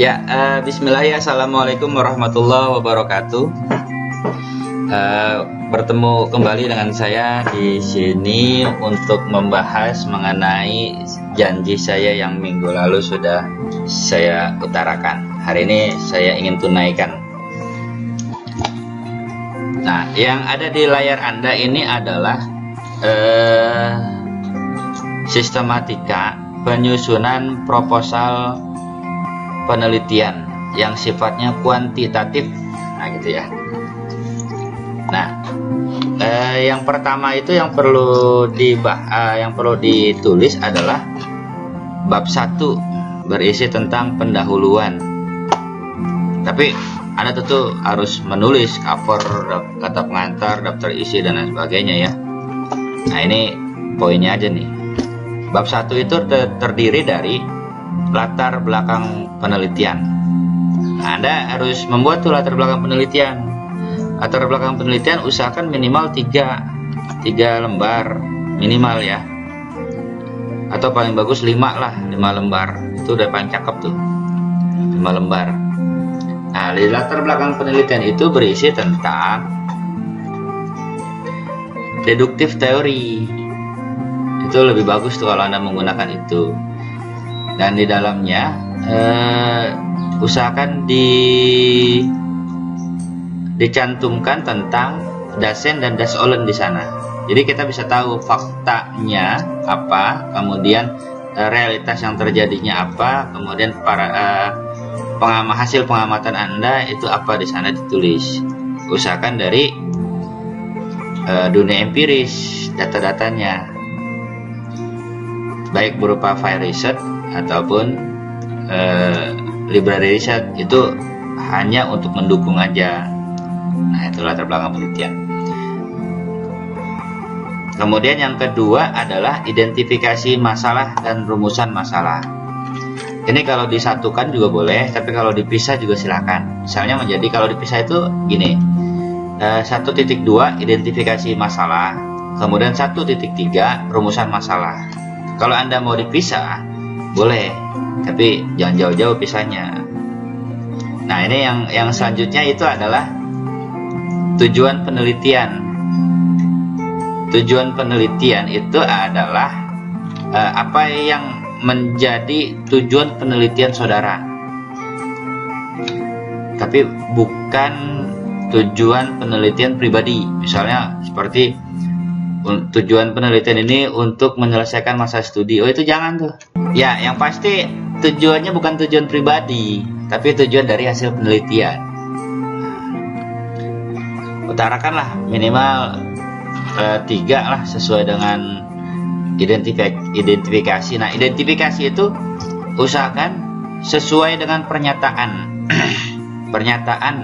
Ya, Bismillah ya, Assalamualaikum warahmatullahi wabarakatuh. Bertemu kembali dengan saya di sini untuk membahas mengenai janji saya yang minggu lalu sudah saya utarakan. Hari ini saya ingin tunaikan. Nah, yang ada di layar Anda ini adalah sistematika penyusunan proposal penelitian yang sifatnya kuantitatif, nah gitu ya. Nah, yang pertama itu yang perlu ditulis adalah bab 1 berisi tentang pendahuluan. Tapi Anda tentu harus menulis cover, kata pengantar, daftar isi dan lain sebagainya ya. Nah, ini poinnya aja nih. Bab 1 itu terdiri dari latar belakang penelitian. Nah, Anda harus membuat tuh latar belakang penelitian. Latar belakang penelitian usahakan minimal 3 lembar minimal ya. Atau paling bagus 5 lembar. Itu udah paling cakep tuh. 5 lembar. Nah, di latar belakang penelitian itu berisi tentang deduktif teori. Itu lebih bagus tuh kalau Anda menggunakan itu. Dan di dalamnya usahakan dicantumkan tentang dasen dan dasolen di sana. Jadi kita bisa tahu faktanya apa, kemudian realitas yang terjadinya apa, kemudian hasil pengamatan Anda itu apa di sana ditulis. Usahakan dari dunia empiris, data-datanya, baik berupa file research ataupun library research, itu hanya untuk mendukung aja. Nah, itu latar belakang penelitian. Kemudian yang kedua adalah identifikasi masalah dan rumusan masalah. Ini kalau disatukan juga boleh, tapi kalau dipisah juga silakan. Misalnya kalau dipisah itu gini, 1.2 identifikasi masalah, kemudian 1.3 rumusan masalah. Kalau Anda mau dipisah boleh, tapi jangan jauh-jauh pisahnya. Nah, ini yang selanjutnya itu adalah tujuan penelitian. Tujuan penelitian itu adalah apa yang menjadi tujuan penelitian saudara, tapi bukan tujuan penelitian pribadi. Misalnya seperti tujuan penelitian ini untuk menyelesaikan masa studi. Oh, itu jangan tuh. Ya, yang pasti tujuannya bukan tujuan pribadi, tapi tujuan dari hasil penelitian. Utarakanlah minimal 3 lah sesuai dengan identifikasi. Nah, identifikasi itu usahakan sesuai dengan pernyataan. Pernyataan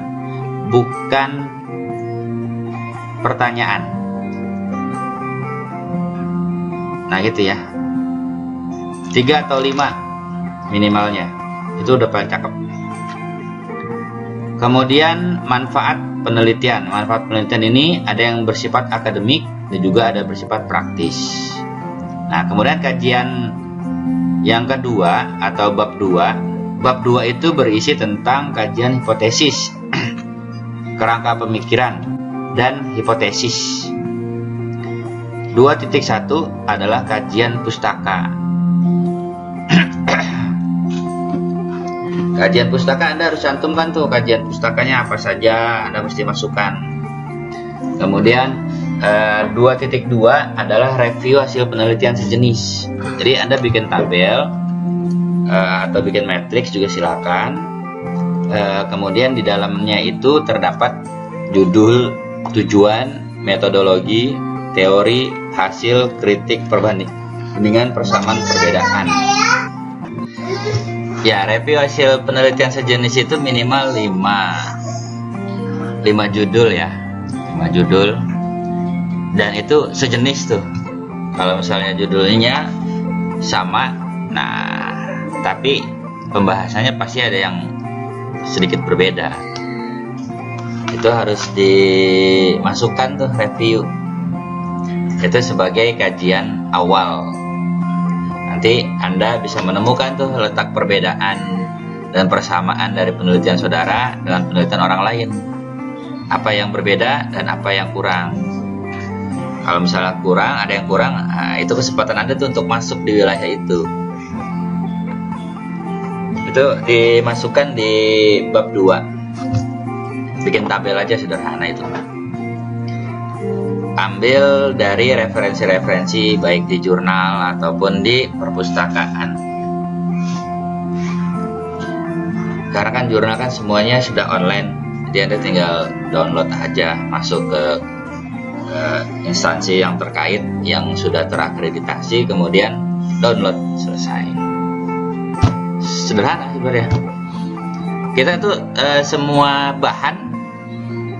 bukan pertanyaan. Nah, gitu ya. 3 atau 5 minimalnya. Itu udah paling cakep. Kemudian manfaat penelitian. Manfaat penelitian ini ada yang bersifat akademik dan juga ada bersifat praktis. Nah, kemudian kajian yang kedua atau bab 2. Bab 2 itu berisi tentang kajian hipotesis, kerangka pemikiran, dan hipotesis. 2.1 adalah kajian pustaka. Kajian pustaka Anda harus cantumkan tuh kajian pustakanya apa saja, Anda mesti masukkan. Kemudian 2.2 adalah review hasil penelitian sejenis. Jadi Anda bikin tabel atau bikin matriks juga silakan. Kemudian di dalamnya itu terdapat judul, tujuan, metodologi, teori, hasil, kritik, perbandingan, persamaan, perbedaan. Ya, review hasil penelitian sejenis itu minimal 5 judul ya. 5 judul. Dan itu sejenis tuh. Kalau misalnya judulnya sama, nah, tapi pembahasannya pasti ada yang sedikit berbeda. Itu harus dimasukkan tuh review. Itu sebagai kajian awal. Nanti Anda bisa menemukan tuh letak perbedaan dan persamaan dari penelitian saudara dengan penelitian orang lain. Apa yang berbeda dan apa yang kurang. Kalau misalnya kurang, ada yang kurang, nah, itu kesempatan Anda tuh untuk masuk di wilayah itu. Itu dimasukkan di bab 2. Bikin tabel aja sederhana itu. Ambil dari referensi-referensi baik di jurnal ataupun di perpustakaan. Karena kan jurnal kan semuanya sudah online, jadi Anda tinggal download aja, masuk ke instansi yang terkait yang sudah terakreditasi, kemudian download, selesai. Sederhana sebenarnya. Kita tuh semua bahan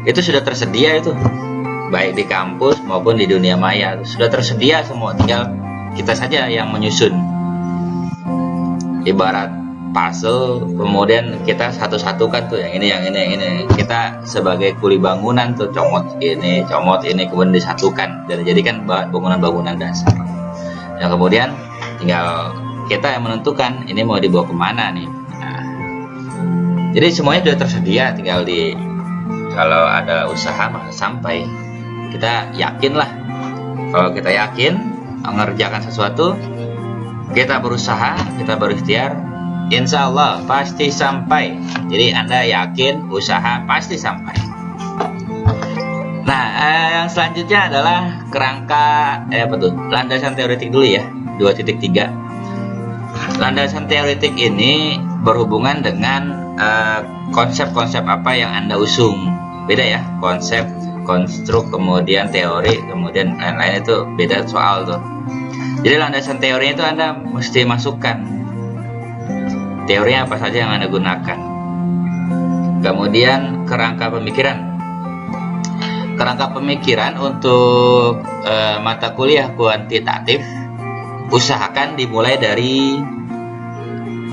itu sudah tersedia itu, baik di kampus maupun di dunia maya sudah tersedia semua, tinggal kita saja yang menyusun. Ibarat puzzle, kemudian kita satu-satukan tuh yang ini. Kita sebagai kuli bangunan tuh comot ini, kemudian disatukan dan dijadikan bangunan-bangunan dasar. Yang kemudian tinggal kita yang menentukan ini mau dibawa kemana nih. Nah, jadi semuanya sudah tersedia, tinggal kalau ada usaha maka sampai. Kita yakinlah, kalau kita yakin mengerjakan sesuatu, kita berusaha, kita berikhtiar, insya Allah pasti sampai. Jadi Anda yakin, usaha pasti sampai. Nah, yang selanjutnya adalah kerangka landasan teoretik dulu ya, 2.3. Landasan teoretik ini berhubungan dengan konsep-konsep apa yang Anda usung. Beda ya, konsep, konstruk, kemudian teori, kemudian lain-lain itu beda soal tuh. Jadi landasan teori itu Anda mesti masukkan teorinya apa saja yang Anda gunakan. Kemudian kerangka pemikiran untuk mata kuliah kuantitatif usahakan dimulai dari,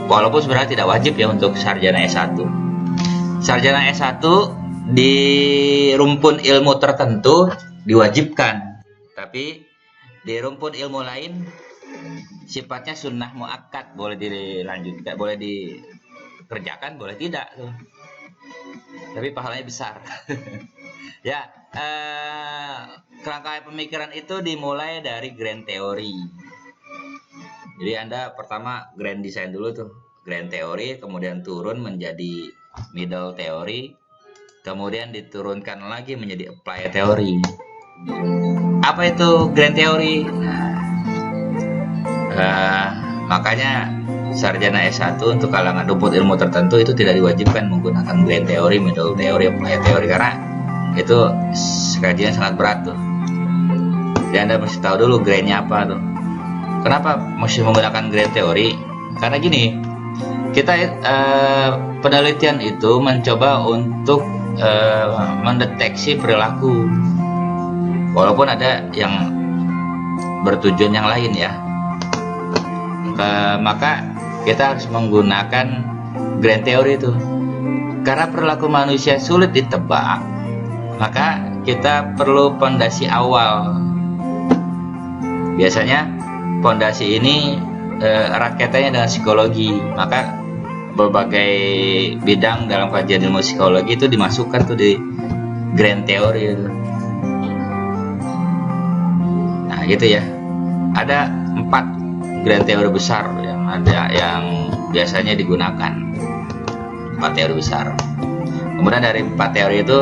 walaupun sebenarnya tidak wajib ya untuk sarjana S1. Sarjana S1 di rumpun ilmu tertentu diwajibkan, tapi di rumpun ilmu lain sifatnya sunnah muakkad, boleh dilanjutkan, boleh dikerjakan, boleh tidak tuh. Tapi pahalanya besar. Ya, kerangka pemikiran itu dimulai dari grand teori. Jadi Anda pertama grand design dulu tuh, grand teori, kemudian turun menjadi middle teori, kemudian diturunkan lagi menjadi apply teori. Apa itu grand teori? Makanya sarjana S1 untuk kalangan rumpun ilmu tertentu itu tidak diwajibkan menggunakan grand teori, middle teori, apply teori, karena itu kajian sangat berat tuh. Jadi Anda mesti tahu dulu grandnya apa tuh. Kenapa mesti menggunakan grand teori? Karena gini, kita penelitian itu mencoba untuk mendeteksi perilaku, walaupun ada yang bertujuan yang lain ya. Maka kita harus menggunakan grand teori itu, karena perilaku manusia sulit ditebak, maka kita perlu pondasi awal. Biasanya pondasi ini erat kaitannya dengan psikologi, maka berbagai bidang dalam kajian ilmu psikologi itu dimasukkan tuh di grand teori itu. Nah gitu ya, ada 4 grand teori besar yang biasanya digunakan, 4 teori besar. Kemudian dari 4 teori itu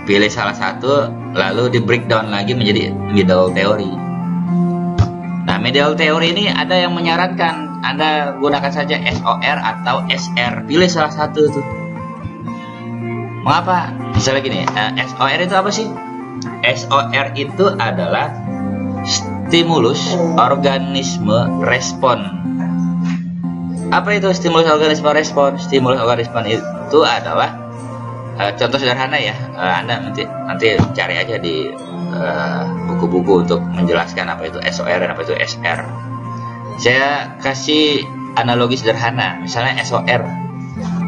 pilih salah satu, lalu di breakdown lagi menjadi middle teori. Nah, middle teori ini ada yang menyarankan Anda gunakan saja SOR atau SR, pilih salah satu tuh. Mengapa? Misalnya gini, SOR itu apa sih? SOR itu adalah stimulus organisme respon. Apa itu stimulus organisme respon? Stimulus organisme itu adalah contoh sederhana ya. Anda nanti cari aja di buku-buku untuk menjelaskan apa itu SOR dan apa itu SR. Saya kasih analogi sederhana. Misalnya SOR.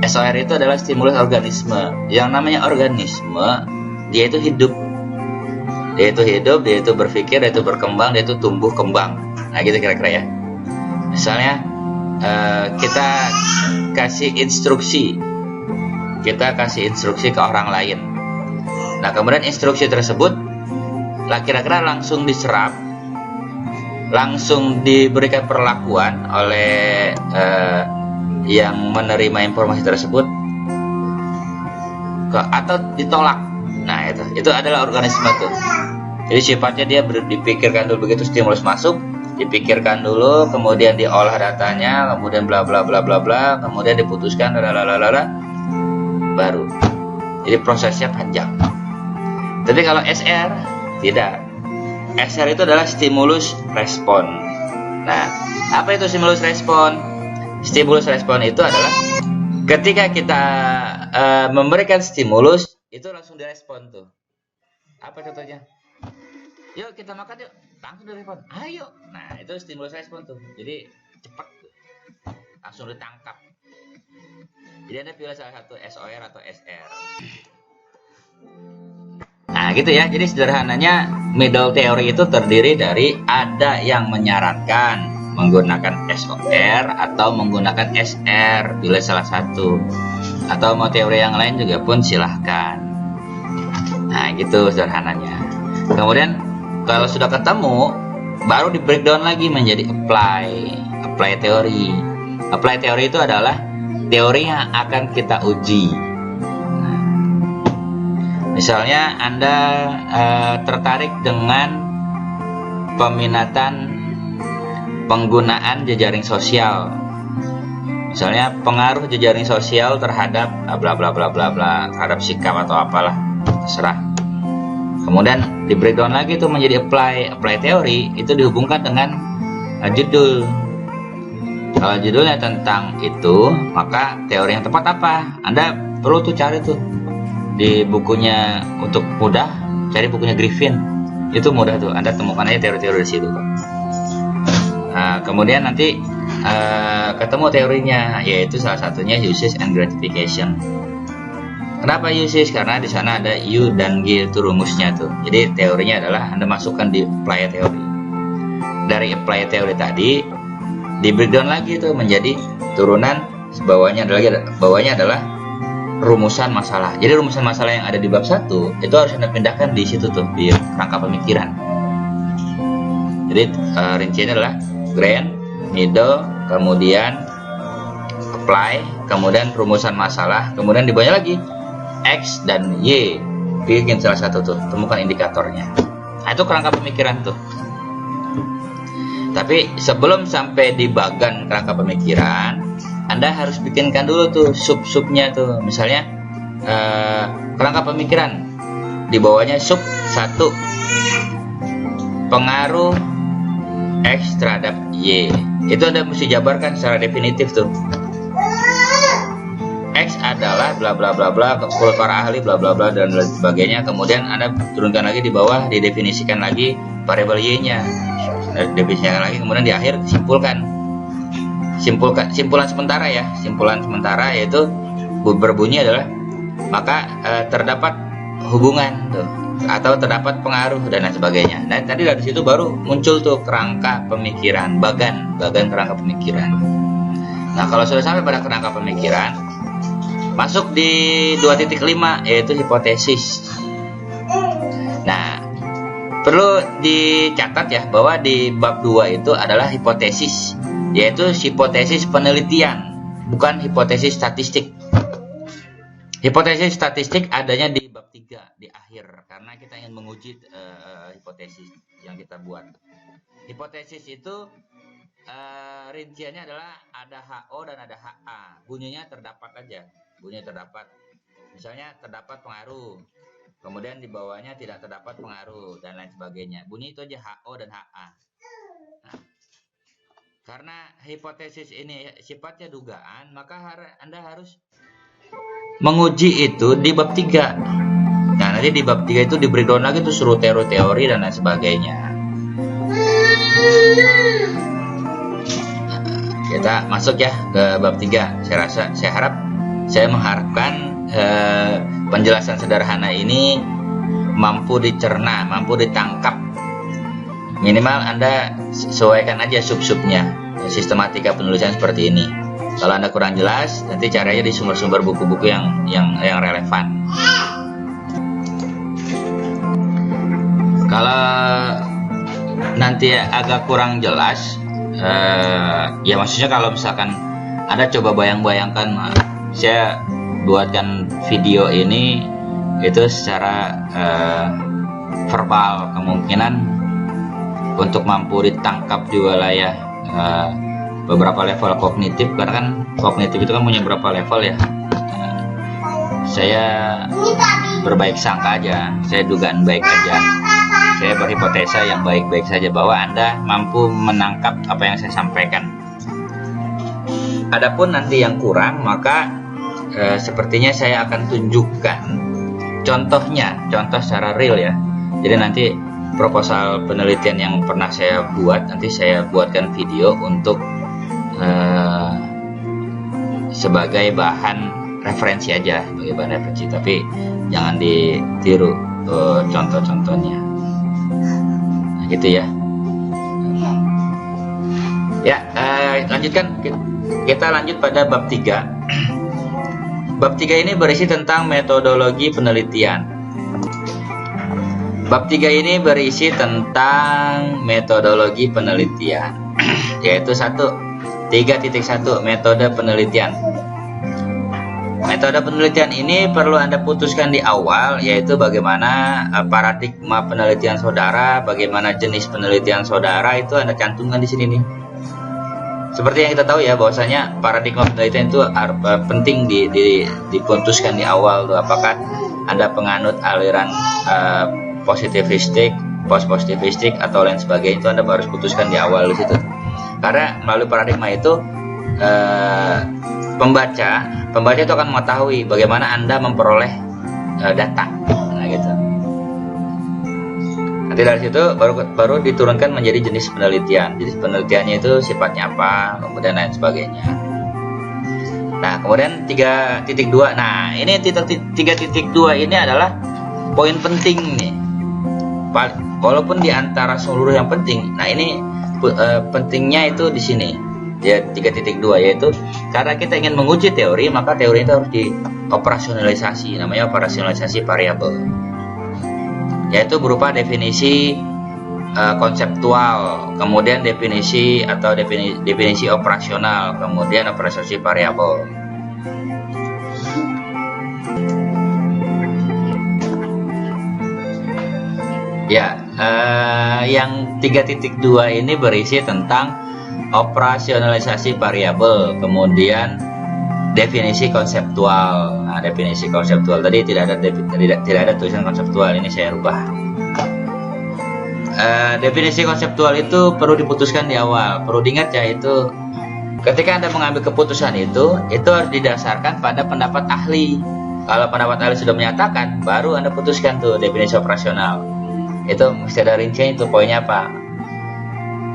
SOR itu adalah stimulus organisme. Yang namanya organisme, dia itu hidup. Dia itu berpikir, dia itu berkembang, dia itu tumbuh kembang. Nah gitu kira-kira ya. Misalnya kita kasih instruksi ke orang lain. Nah, kemudian instruksi tersebut kira-kira langsung diserap, langsung diberikan perlakuan oleh yang menerima informasi tersebut, atau ditolak. Nah, itu adalah organisme tuh. Jadi sifatnya dia dipikirkan dulu, begitu stimulus masuk, dipikirkan dulu, kemudian diolah datanya, kemudian bla bla bla bla bla, kemudian diputuskan baru. Jadi prosesnya panjang. Tapi kalau SR tidak. SR itu adalah stimulus respon. Nah, apa itu stimulus respon? Stimulus respon itu adalah ketika kita memberikan stimulus, itu langsung direspon tuh. Apa contohnya? Yuk kita makan yuk, langsung direspon. Ayo. Nah, itu stimulus respon tuh. Jadi cepat tuh. Langsung ditangkap. Jadi Anda pilih salah satu SOR atau SR. Nah, gitu ya. Jadi sederhananya middle theory itu terdiri dari ada yang menyarankan menggunakan SOR atau menggunakan SR, pilih salah satu. Atau mau teori yang lain juga pun silahkan. Nah, gitu sederhananya. Kemudian kalau sudah ketemu, baru di breakdown lagi menjadi apply teori. Apply teori itu adalah teori yang akan kita uji. Nah, misalnya Anda tertarik dengan peminatan penggunaan jejaring sosial. Misalnya pengaruh jejaring sosial terhadap bla bla bla bla bla, terhadap sikap atau apalah, terserah. Kemudian di breakdown lagi itu menjadi apply teori, itu dihubungkan dengan judul. Kalau judulnya tentang itu, maka teori yang tepat apa? Anda perlu tuh cari tuh di bukunya, untuk mudah cari bukunya Griffin. Itu mudah tuh, Anda temukan aja teori-teori di situ. Nah, kemudian nanti ketemu teorinya, yaitu salah satunya usage and gratification. Kenapa usage? Karena di sana ada U dan G itu rumusnya tuh. Jadi teorinya adalah Anda masukkan di apply teori. Dari apply teori tadi di breakdown lagi tuh menjadi turunan, bawahnya adalah rumusan masalah. Jadi rumusan masalah yang ada di bab 1 itu harus Anda pindahkan di situ tuh, di rangka pemikiran. Jadi rinciannya adalah grand, middle, kemudian apply, kemudian rumusan masalah, kemudian di bawahnya lagi X dan Y. Bikin salah satu tuh, temukan indikatornya. Nah, itu kerangka pemikiran tuh. Tapi sebelum sampai di bagan kerangka pemikiran, Anda harus bikinkan dulu tuh sub-subnya tuh. Misalnya kerangka pemikiran, di bawahnya sub 1, pengaruh X terhadap Y. Itu Anda mesti jabarkan secara definitif tuh. X adalah bla bla bla bla, menurut para ahli bla bla bla dan lain sebagainya. Kemudian Anda turunkan lagi di bawah, didefinisikan lagi variabel Y-nya. Definisikan lagi, kemudian di akhir simpulan sementara ya. Simpulan sementara yaitu berbunyi adalah maka terdapat hubungan tuh, atau terdapat pengaruh dan lain sebagainya. Dan tadi dari situ baru muncul tuh kerangka pemikiran, bagan kerangka pemikiran. Nah, kalau sudah sampai pada kerangka pemikiran, masuk di 2.5 yaitu hipotesis. Nah, perlu dicatat ya bahwa di bab 2 itu adalah hipotesis, yaitu hipotesis penelitian, bukan hipotesis statistik. Hipotesis statistik adanya di bab 3 di akhir, karena kita ingin menguji hipotesis yang kita buat. Hipotesis itu rinciannya adalah ada HO dan ada HA. Bunyinya terdapat aja. Bunyinya terdapat. Misalnya terdapat pengaruh. Kemudian di bawahnya tidak terdapat pengaruh dan lain sebagainya. Bunyi itu aja HO dan HA. Nah, karena hipotesis ini sifatnya dugaan, maka Anda harus menguji itu di bab 3. Nah, nanti di bab 3 itu di breakdown lagi tuh suruh teori dan lain sebagainya. Kita masuk ya ke bab 3. Saya mengharapkan penjelasan sederhana ini mampu dicerna, mampu ditangkap. Minimal Anda sesuaikan aja sub-subnya. sistematika penulisan seperti ini. Kalau Anda kurang jelas, nanti cari aja di sumber-sumber buku-buku yang relevan. Kalau nanti agak kurang jelas, ya maksudnya kalau misalkan Anda coba bayangkan, saya buatkan video ini itu secara verbal, kemungkinan untuk mampu ditangkap di wilayah beberapa level kognitif, karena kan kognitif itu kan punya beberapa level ya. Saya berbaik sangka aja, saya dugaan baik aja, saya berhipotesa yang baik-baik saja bahwa Anda mampu menangkap apa yang saya sampaikan. Adapun nanti yang kurang, maka sepertinya saya akan tunjukkan contohnya, contoh secara real ya. Jadi nanti proposal penelitian yang pernah saya buat, nanti saya buatkan video untuk sebagai bahan referensi aja, sebagai bahan referensi, tapi jangan ditiru contoh-contohnya. Nah, gitu ya. Ya, lanjutkan, kita lanjut pada bab 3. Bab 3 ini berisi tentang metodologi penelitian. Bab 3 ini berisi tentang metodologi penelitian, yaitu 3.1 metode penelitian. Metode penelitian ini perlu Anda putuskan di awal, yaitu bagaimana paradigma penelitian saudara, bagaimana jenis penelitian saudara, itu Anda cantumkan di sini nih. Seperti yang kita tahu ya, bahwasanya paradigma penelitian itu penting diputuskan di awal tuh. Apakah Anda penganut aliran positivistik, post-positivistik atau lain sebagainya, itu Anda harus putuskan di awal di situ. Karena melalui paradigma itu pembaca itu akan mengetahui bagaimana Anda memperoleh data. Nah, gitu. Nanti dari situ baru diturunkan menjadi jenis penelitian. Jenis penelitiannya itu sifatnya apa, kemudian lain sebagainya. Nah, kemudian 3.2. Nah, ini 3.2 ini adalah poin penting nih. Walaupun di antara seluruh yang penting. Nah, ini pentingnya itu di sini. Ya, 3.2, yaitu karena kita ingin menguji teori, maka teori itu harus dioperasionalisasi, namanya operasionalisasi variabel, yaitu berupa definisi konseptual, kemudian definisi operasional, kemudian operasionalisasi variabel. Ya, yang 3.2 ini berisi tentang operasionalisasi variabel, kemudian definisi konseptual. Nah, definisi konseptual tadi tidak ada tulisan konseptual, ini saya rubah. Definisi konseptual itu perlu diputuskan di awal. Perlu diingat ya, itu ketika Anda mengambil keputusan itu harus didasarkan pada pendapat ahli. Kalau pendapat ahli sudah menyatakan, baru Anda putuskan tuh definisi operasional. Itu mesti ada rincian, itu poinnya apa,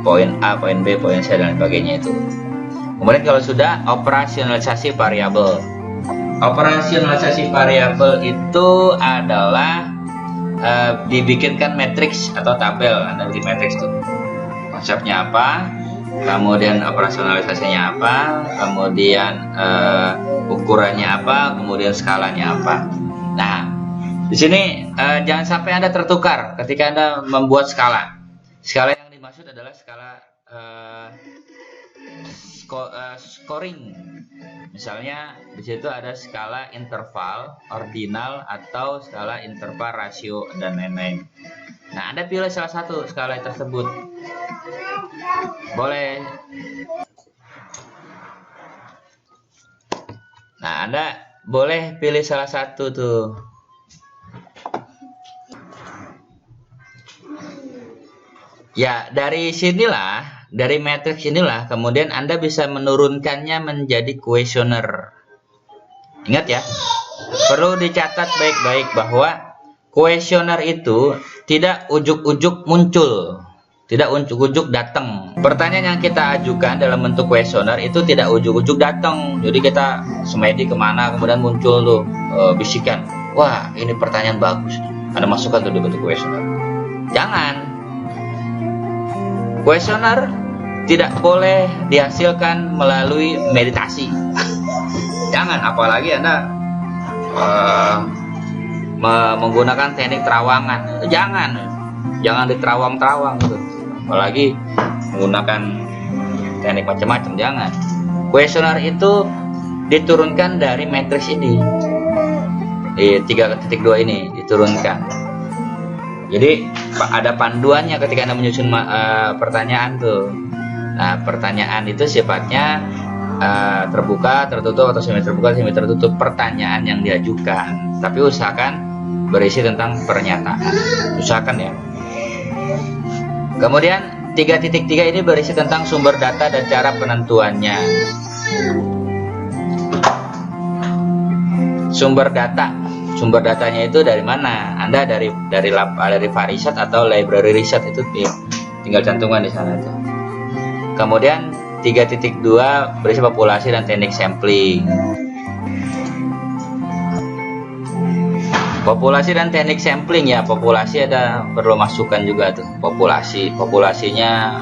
poin A, poin B, poin C, dan sebagainya itu. Kemudian kalau sudah, operasionalisasi variabel. Operasionalisasi variabel itu adalah dibikinkan matriks atau tabel. Anda bikin matriks itu, konsepnya apa, kemudian operasionalisasinya apa, kemudian ukurannya apa, kemudian skalanya apa. Nah, di sini jangan sampai Anda tertukar ketika Anda membuat skala. Skala yang dimaksud adalah skala scoring. Misalnya di situ ada skala interval, ordinal, atau skala interval, rasio, dan lain-lain. Nah, Anda pilih salah satu skala tersebut. Boleh. Nah, Anda boleh pilih salah satu tuh. Ya, dari sinilah, dari matriks inilah kemudian Anda bisa menurunkannya menjadi kuesioner. Ingat ya, perlu dicatat baik-baik bahwa kuesioner itu tidak ujuk-ujuk muncul, tidak ujuk-ujuk datang. Pertanyaan yang kita ajukan dalam bentuk kuesioner itu tidak ujuk-ujuk datang. Jadi kita semedi kemana kemudian muncul tuh bisikan, wah ini pertanyaan bagus, Anda masukkan tuh di bentuk kuesioner. Jangan. Kuesioner tidak boleh dihasilkan melalui meditasi. Jangan, apalagi Anda menggunakan teknik terawangan. Jangan diterawang-terawang gitu. Apalagi menggunakan teknik macam-macam, jangan. Kuesioner itu diturunkan dari matriks ini, di 3.2 ini diturunkan. Jadi ada panduannya ketika Anda menyusun pertanyaan tuh. Nah, pertanyaan itu sifatnya terbuka, tertutup, atau semi terbuka, semi tertutup, pertanyaan yang diajukan. Tapi usahakan berisi tentang pernyataan. Usahakan ya. Kemudian 3.3 ini berisi tentang sumber data dan cara penentuannya. Sumber datanya itu dari mana? Anda dari Varisat atau Library Research, itu tinggal cantumkan di sana aja. Kemudian 3.2 berisi populasi dan teknik sampling. Populasi dan teknik sampling ya, populasi ada perlu masukan juga tuh. Populasinya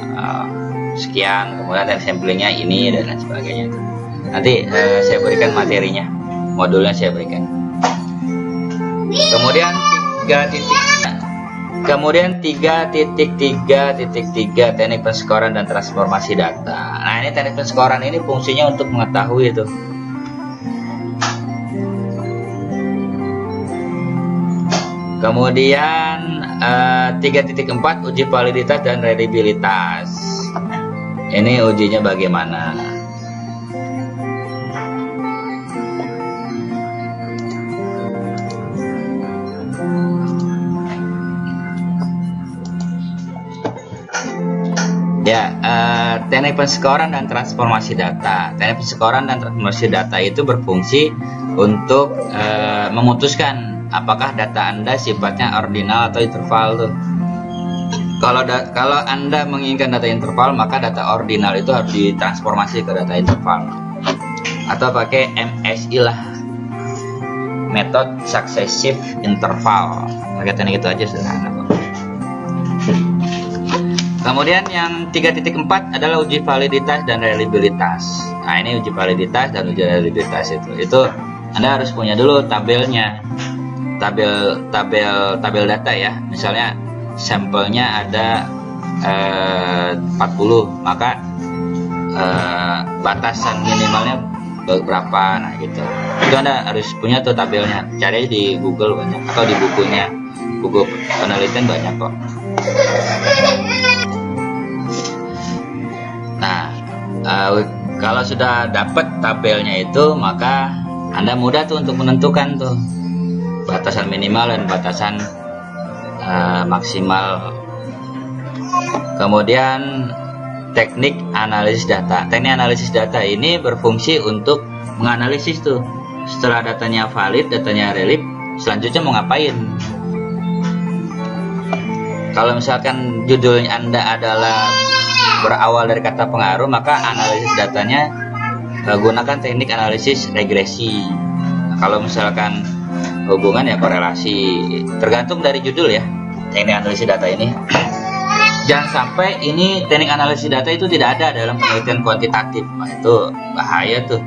sekian, kemudian teknik samplingnya ini dan lain sebagainya tuh. Nanti saya berikan materinya, modulnya saya berikan. Kemudian 3.3 teknik penskoran dan transformasi data. Nah, ini teknik penskoran ini fungsinya untuk mengetahui itu. Kemudian 3.4 uji validitas dan reliabilitas. Ini ujinya bagaimana? Ya, teknik penskoran dan transformasi data. Teknik penskoran dan transformasi data itu berfungsi untuk memutuskan apakah data Anda sifatnya ordinal atau interval tuh. Kalau Anda menginginkan data interval, maka data ordinal itu harus ditransformasi ke data interval. Atau pakai MSI lah, method successive interval. Pakai teknik itu aja sederhana. Kemudian yang 3.4 adalah uji validitas dan reliabilitas. Nah, ini uji validitas dan uji reliabilitas itu Anda harus punya dulu tabelnya. Tabel data ya. Misalnya sampelnya ada 40, maka batasan minimalnya berapa, nah gitu. Itu Anda harus punya tuh tabelnya. Cari di Google banyak, atau di bukunya, buku penelitian banyak kok. Nah, kalau sudah dapat tabelnya itu, maka Anda mudah tuh untuk menentukan tuh batasan minimal dan batasan maksimal. Kemudian teknik analisis data. Teknik analisis data ini berfungsi untuk menganalisis tuh, setelah datanya valid, datanya relief, selanjutnya mau ngapain. Kalau misalkan judulnya Anda adalah berawal dari kata pengaruh, maka analisis datanya gunakan teknik analisis regresi. Nah, kalau misalkan hubungan ya korelasi, tergantung dari judul ya teknik analisis data ini. Jangan sampai ini teknik analisis data itu tidak ada dalam penelitian kuantitatif. Nah, itu bahaya tuh.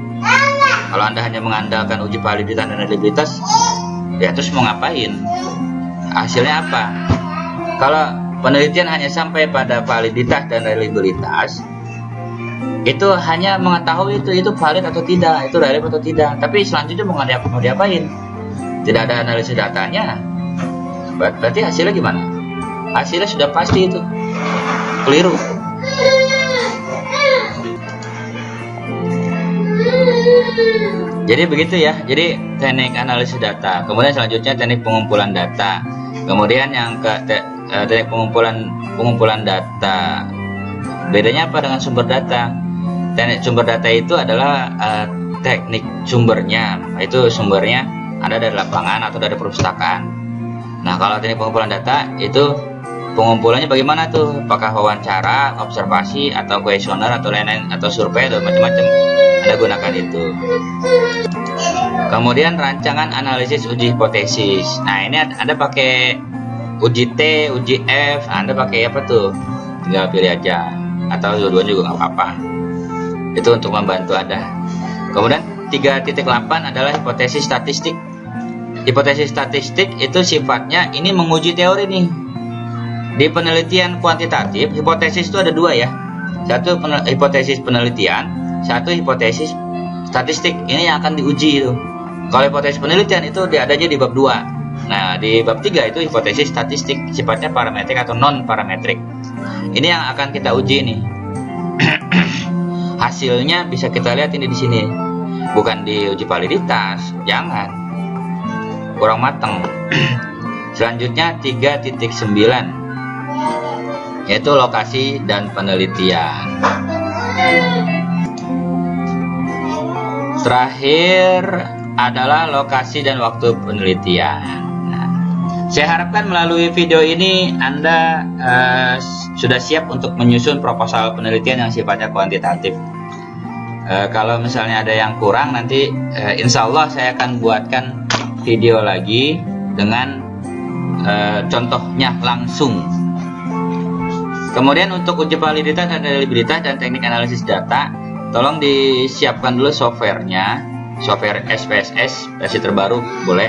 Kalau Anda hanya mengandalkan uji validitas dan reliabilitas, ya terus mau ngapain? Hasilnya apa? Kalau penelitian hanya sampai pada validitas dan reliabilitas, itu hanya mengetahui itu valid atau tidak, itu reliable atau tidak. Tapi selanjutnya mau diapain? Tidak ada analisis datanya. Berarti hasilnya gimana? Hasilnya sudah pasti itu keliru. Jadi begitu ya. Jadi teknik analisis data. Kemudian selanjutnya teknik pengumpulan data. Kemudian yang teknik pengumpulan data. Bedanya apa dengan sumber data? Teknik sumber data itu adalah teknik sumbernya. Itu sumbernya ada dari lapangan atau dari perpustakaan. Nah, kalau teknik pengumpulan data itu pengumpulannya bagaimana tuh? Apakah wawancara, observasi, atau kuesioner, atau lain-lain, atau survei, atau macam-macam. Anda gunakan itu. Kemudian rancangan analisis uji hipotesis. Nah, ini Anda pakai uji T, uji F. Anda pakai apa tuh? Tinggal pilih aja. atau dua-duanya juga nggak apa-apa. Itu untuk membantu Anda. Kemudian 3.8 adalah hipotesis statistik. Hipotesis statistik itu sifatnya ini menguji teori nih. Di penelitian kuantitatif, hipotesis itu ada dua ya. Satu hipotesis penelitian, satu hipotesis statistik. Ini yang akan diuji itu. Kalau hipotesis penelitian itu adanya di bab 2. Nah, di bab 3 itu hipotesis statistik, sifatnya parametrik atau non parametrik. Ini yang akan kita uji nih. Hasilnya bisa kita lihat ini di sini. Bukan di uji validitas, jangan. Kurang mateng. Selanjutnya 3.9 yaitu lokasi dan penelitian. Terakhir adalah lokasi dan waktu penelitian. Nah, saya harapkan melalui video ini Anda sudah siap untuk menyusun proposal penelitian yang sifatnya kuantitatif. Kalau misalnya ada yang kurang, nanti insya Allah saya akan buatkan video lagi dengan contohnya langsung. Kemudian untuk uji validitas dan reliabilitas dan teknik analisis data, tolong disiapkan dulu softwarenya, software SPSS versi terbaru boleh.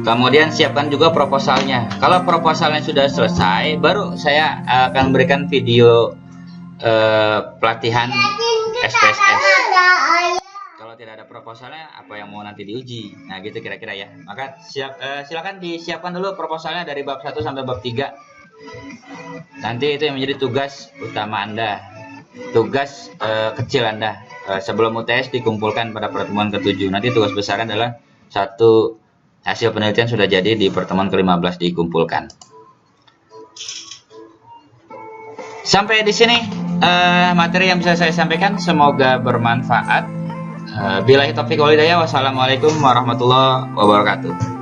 Kemudian siapkan juga proposalnya. Kalau proposalnya sudah selesai, baru saya akan memberikan video pelatihan SPSS. Kalau tidak ada proposalnya, apa yang mau nanti diuji? Nah gitu kira-kira ya. Maka silakan disiapkan dulu proposalnya dari bab 1 sampai bab 3. Nanti itu yang menjadi tugas utama Anda, tugas kecil Anda. Sebelum UTS dikumpulkan pada pertemuan ke-7. Nanti tugas besarnya adalah satu hasil penelitian sudah jadi di pertemuan ke-15 dikumpulkan. Sampai di sini materi yang bisa saya sampaikan, semoga bermanfaat. Billahi taufiq wal hidayah. Wassalamualaikum warahmatullahi wabarakatuh.